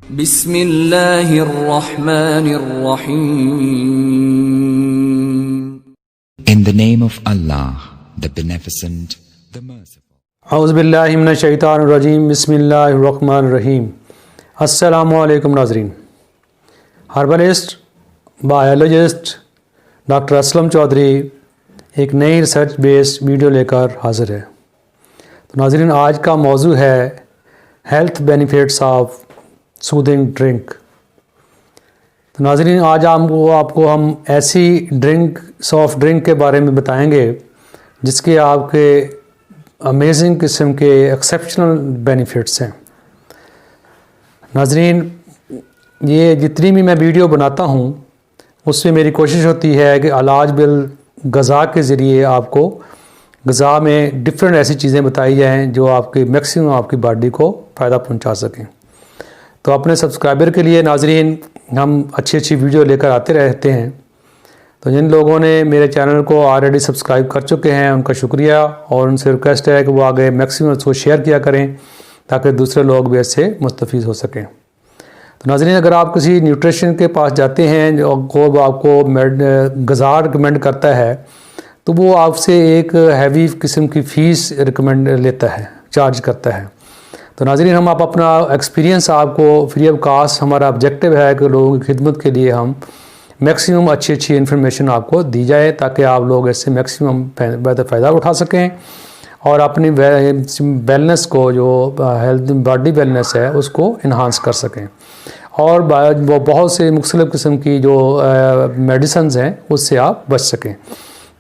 बिस्मिल्लाहिर्रहमानिर्रहीम। In the name of Allah, the Beneficent, the Merciful. औज़ुबिल्लाहि मिनश्शैतानिर्रजीम। बिस्मिल्लाहिर्रहमानिर्रहीम। अस्सलामु अलैकुम नाज़रीन। Herbalist biologist doctor Aslam Chaudhary एक नई रिसर्च बेस्ड वीडियो लेकर हाज़िर है। तो नाज़रीन, आज का मौजू है health benefits of soothing drink. तो नाज़रीन, आज आपको हम ऐसी सॉफ्ट ड्रिंक के बारे में बताएंगे जिसके आपके अमेजिंग किस्म के एक्सेप्शनल बेनिफिट्स हैं। नाज़रीन, ये जितनी भी मैं वीडियो बनाता हूँ उसमें मेरी कोशिश होती है कि इलाज बिल ग़ज़ा के ज़रिए आपको ग़ज़ा में डिफरेंट ऐसी चीज़ें बताई जाएँ जो आपके मैक्सिमम आपकी बॉडी को फ़ायदा पहुँचा सकें। तो अपने सब्सक्राइबर के लिए नाज़रीन हम अच्छी वीडियो लेकर आते रहते हैं। तो जिन लोगों ने मेरे चैनल को ऑलरेडी सब्सक्राइब कर चुके हैं उनका शुक्रिया, और उनसे रिक्वेस्ट है कि वो आगे मैक्सिमम उसको शेयर किया करें ताकि दूसरे लोग भी इससे मुस्तफ़ीद हो सकें। तो नाज़रीन, अगर आप किसी न्यूट्रिशन के पास जाते हैं जो आपको ग़ज़ा रिकमेंड करता है तो वो आपसे एक हैवी किस्म की फ़ीस रिकमेंड लेता है, चार्ज करता है। तो नाज़रीन, हम आप अपना एक्सपीरियंस आपको फ्री ऑफ कास्ट, हमारा ऑब्जेक्टिव है कि लोगों की खिदमत के लिए हम मैक्सिमम अच्छी इन्फॉर्मेशन आपको दी जाए ताकि आप लोग इससे मैक्सिमम बेहतर फ़ायदा उठा सकें और अपनी वेलनेस को, जो हेल्थ बॉडी वेलनेस है, उसको इन्हांस कर सकें और वो बहुत से मुख्तलिफ़ किस्म की जो मेडिसिन्स हैं उससे आप बच सकें।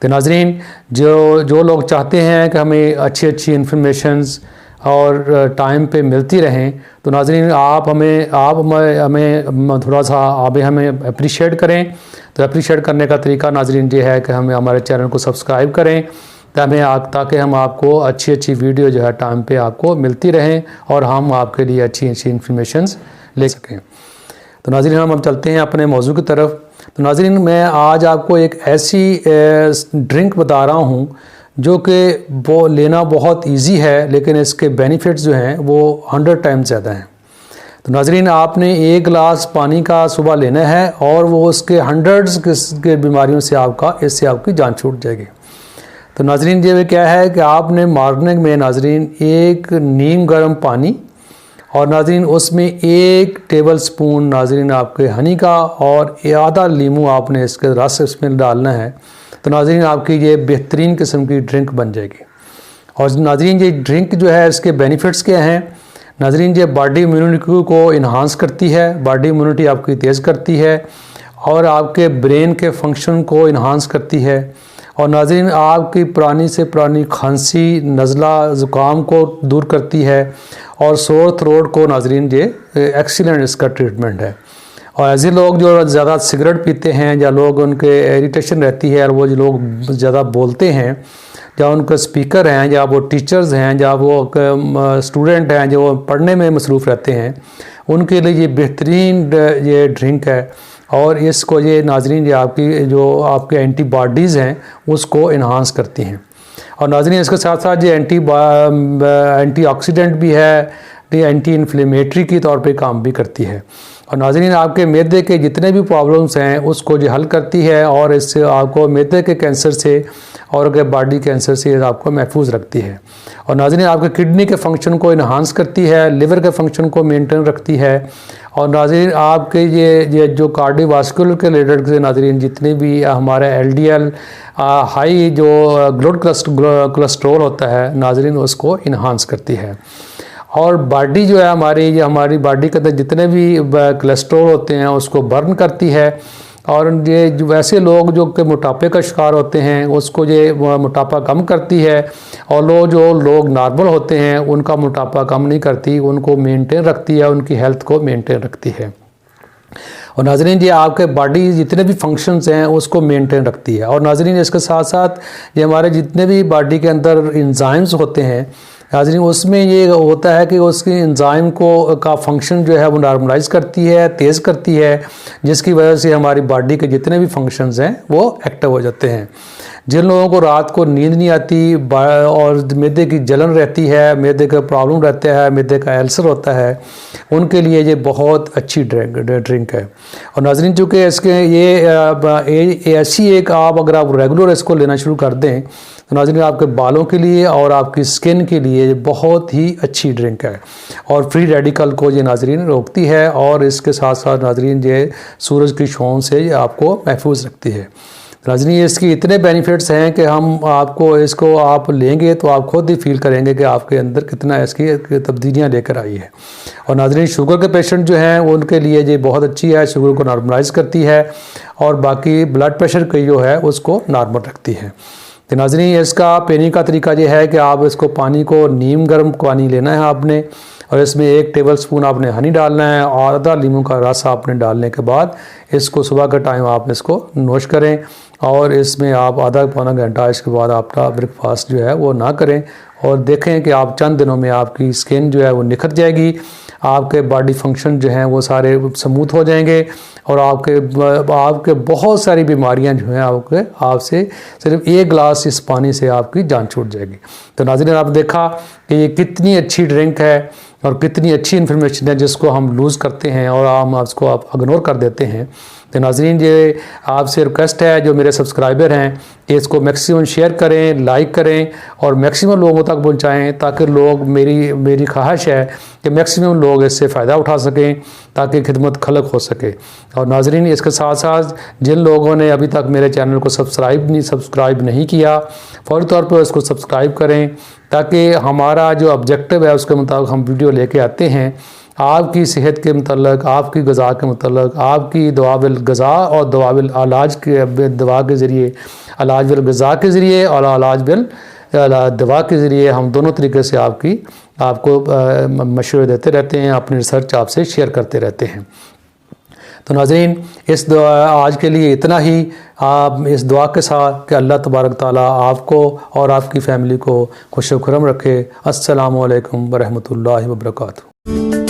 तो नाज़रीन, जो लोग चाहते हैं कि हमें अच्छी इन्फॉर्मेशंस और टाइम पे मिलती रहें, तो नाज़रीन आप हमें थोड़ा सा हमें अप्रिशिएट करें। तो अप्रिशिएट करने का तरीका नाज़रीन ये है कि हमें हमारे चैनल को सब्सक्राइब करें ताकि हम आपको अच्छी वीडियो जो है टाइम पे आपको मिलती रहें और हम आपके लिए अच्छी इन्फॉर्मेशंस ले सकें। तो नाज़रीन, हम चलते हैं अपने मौजू की तरफ। तो नाज़रीन, मैं आज आपको एक ऐसी ड्रिंक बता रहा हूँ जो कि वो लेना बहुत इजी है, लेकिन इसके बेनिफिट्स जो हैं वो 100 टाइम्स ज़्यादा हैं। तो नाज़रीन, आपने एक गिलास पानी का सुबह लेना है और वो उसके हंड्रेड्स के बीमारियों से इससे आपकी जान छूट जाएगी। तो नाज़रीन, ये क्या है कि आपने मॉर्निंग में नाज़रीन एक नीम गर्म पानी और नाज़रीन उसमें 1 टेबल स्पून नाज़रीन आपके हनी का और आधा लीमू आपने इसके रस इसमें डालना है। तो नाज़रीन आपकी ये बेहतरीन किस्म की ड्रिंक बन जाएगी। और नाज़रीन, ये ड्रिंक जो है इसके बेनिफिट्स क्या हैं? नाज़रीन, ये बॉडी इम्यूनिटी को इन्हांस करती है, बॉडी इम्यूनिटी आपकी तेज़ करती है और आपके ब्रेन के फंक्शन को इन्हांस करती है। और नाज़रीन आपकी पुरानी से पुरानी खांसी, नज़ला, ज़ुकाम को दूर करती है और सोर थ्रोट को नाज़रीन ये एक्सीलेंट इसका ट्रीटमेंट है। और ऐसे लोग जो ज़्यादा सिगरेट पीते हैं या लोग उनके इरिटेशन रहती है और वो जो लोग ज़्यादा बोलते हैं, या उनके स्पीकर हैं, या वो टीचर्स हैं, या वो स्टूडेंट हैं जो पढ़ने में मसरूफ़ रहते हैं, उनके लिए ये बेहतरीन ये ड्रिंक है। और इसको ये नाज़रीन ये आपके एंटीबॉडीज़ हैं उसको इन्हांस करती हैं। और नाज़रीन इसके साथ साथ ये एंटीऑक्सीडेंट भी है, ये एंटी इन्फ्लेमेटरी के तौर पे काम भी करती है। और नाज़रीन आपके मैदे के जितने भी प्रॉब्लम्स हैं उसको जो हल करती है और इससे आपको मैदे के कैंसर से और बॉडी कैंसर से आपको महफूज रखती है। और नाज़रीन आपके किडनी के फंक्शन को इन्हांस करती है, लिवर के फंक्शन को मेंटेन रखती है। और नाज़रीन आपके ये जो कार्डियोवास्कुलर के रिलेटेड से नाज़रीन जितने भी हमारे LDL हाई जो ब्लड कोलेस्ट्रॉल होता है नाज़रीन उसको इन्हांस करती है। और बॉडी जो है हमारी बॉडी के अंदर जितने भी कोलेस्ट्रॉल होते हैं उसको बर्न करती है। और ये वैसे लोग जो कि मोटापे का शिकार होते हैं उसको ये मोटापा कम करती है। और जो लोग नॉर्मल होते हैं उनका मोटापा कम नहीं करती, उनको मेंटेन रखती है, उनकी हेल्थ को मेंटेन रखती है। और नाज़रीन ये आपके बॉडी जितने भी फंक्शंस हैं उसको मेंटेन रखती है। और नाज़रीन इसके साथ साथ ये हमारे जितने भी बॉडी के अंदर एंजाइम्स होते हैं नाज़रीन उसमें ये होता है कि उसकी एंजाइम का फंक्शन जो है वो नॉर्मलाइज करती है, तेज़ करती है, जिसकी वजह से हमारी बॉडी के जितने भी फंक्शंस हैं वो एक्टिव हो जाते हैं। जिन लोगों को रात को नींद नहीं आती और मैदे की जलन रहती है, मैदे का प्रॉब्लम रहता है, मैदे का अल्सर होता है, उनके लिए ये बहुत अच्छी ड्रिंक है। और नाज़रीन, चूँकि इसके ये ऐसी एक अगर आप रेगुलर इसको लेना शुरू कर दें तो नाज़रीन आपके बालों के लिए और आपकी स्किन के लिए बहुत ही अच्छी ड्रिंक है। और फ्री रेडिकल को ये नाज़रीन रोकती है और इसके साथ साथ नाज़रीन ये सूरज की छाँव से ये आपको महफूज रखती है। नाज़रीन इसकी इतने बेनिफिट्स हैं कि हम आपको इसको आप लेंगे तो आप खुद ही फील करेंगे कि आपके अंदर कितना इसकी तब्दीलियाँ लेकर आई है। और नाज़रीन शुगर के पेशेंट जो हैं उनके लिए ये बहुत अच्छी है, शुगर को नॉर्मलाइज करती है और बाकी ब्लड प्रेशर की जो है उसको नॉर्मल रखती है। तो नाज़रीन इसका पीने का तरीका ये है कि आप इसको पानी को नीम गर्म पानी लेना है आपने, और इसमें 1 टेबलस्पून आपने हनी डालना है और आधा नींबू का रस आपने डालने के बाद इसको सुबह का टाइम आप इसको नोश करें और इसमें आप आधा पौना घंटा इसके बाद आपका ब्रेकफास्ट जो है वो ना करें और देखें कि आप चंद दिनों में आपकी स्किन जो है वो निखर जाएगी, आपके बॉडी फंक्शन जो हैं वो सारे स्मूथ हो जाएंगे और आपके बहुत सारी बीमारियां जो हैं आपसे सिर्फ 1 गिलास इस पानी से आपकी जान छूट जाएगी। तो नाज़रीन आप देखा कि ये कितनी अच्छी ड्रिंक है और कितनी अच्छी इन्फॉर्मेशन है जिसको हम लूज़ करते हैं और हम उसको आप इग्नोर कर देते हैं। तो नाज़रीन ये आपसे रिक्वेस्ट है जो मेरे सब्सक्राइबर हैं इसको मैक्सिमम शेयर करें, लाइक करें और मैक्सिमम लोगों तक पहुंचाएं ताकि लोग मेरी ख्वाहिश है कि मैक्सिमम लोग इससे फ़ायदा उठा सकें ताकि खिदमत खलक हो सके। और नाज़रीन इसके साथ साथ जिन लोगों ने अभी तक मेरे चैनल को सब्सक्राइब नहीं किया फ़ौरी तौर पर उसको सब्सक्राइब करें ताकि हमारा जो ऑब्जेक्टिव है उसके मुताबिक हम वीडियो लेके आते हैं आपकी सेहत के मतलब, आपकी ग़िज़ा के मतलब, आपकी दवाबिल ग़िज़ा और दवाबिल इलाज के दवा के ज़रिए, इलाज बिल ग़िज़ा के ज़रिए और इलाज बिल दवा के ज़रिए हम दोनों तरीके से आपको मशवरे देते रहते हैं, अपनी रिसर्च आपसे शेयर करते रहते हैं। तो नाज़रीन आज के लिए इतना ही, आप इस दुआ के साथ कि अल्लाह तबारक ताला आपको और आपकी फ़ैमिली को खुश व खुर्रम रखे। अस्सलामु अलैकुम व रहमतुल्लाहि व बरकातुहू।